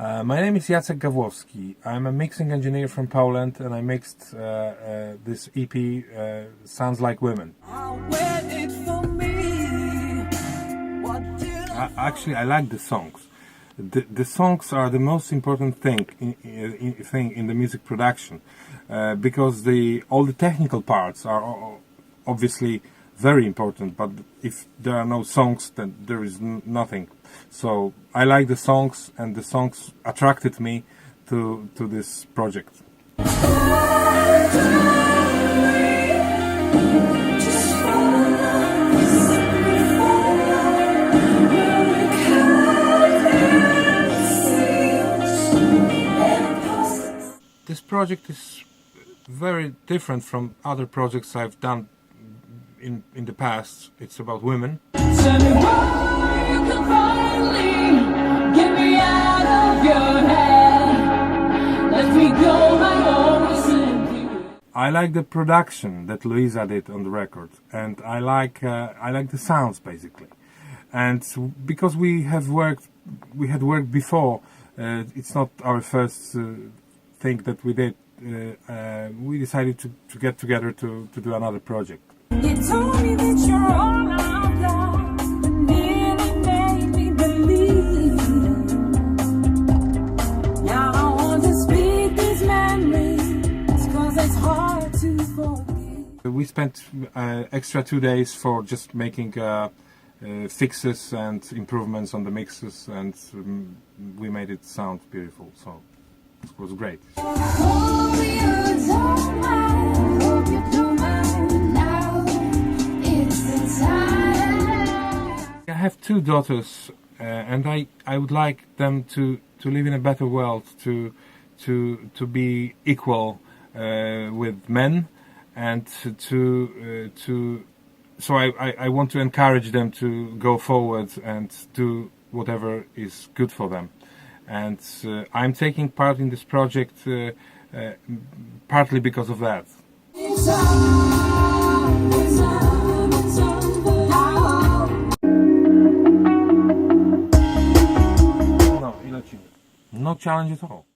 My name is Jacek Gawlowski. I'm a mixing engineer from Poland, and I mixed this EP, Sounds Like Women. Actually, I like the songs. The songs are the most important thing in the music production, because all the technical parts are obviously very important, but if there are no songs, then there is nothing. So I like the songs, and the songs attracted me to this project. This project is very different from other projects I've done in the past. It's about women. Tell me why you can finally get me out of your head. Let me go my own simply. I like the production that Luiza did on the record, and I like the sounds basically. And because we had worked before, it's not our first thing that we did. We decided to get together to do another project. You told me that you're all out loud, and nearly made me believe. Now I want to speak these memories, 'cause it's hard to forget. We spent extra 2 days for just making fixes and improvements on the mixes, and we made it sound beautiful, so it was great. I have 2 daughters, and I would like them to live in a better world, to be equal with men, and so I want to encourage them to go forward and do whatever is good for them. And I'm taking part in this project partly because of that. No challenge at all.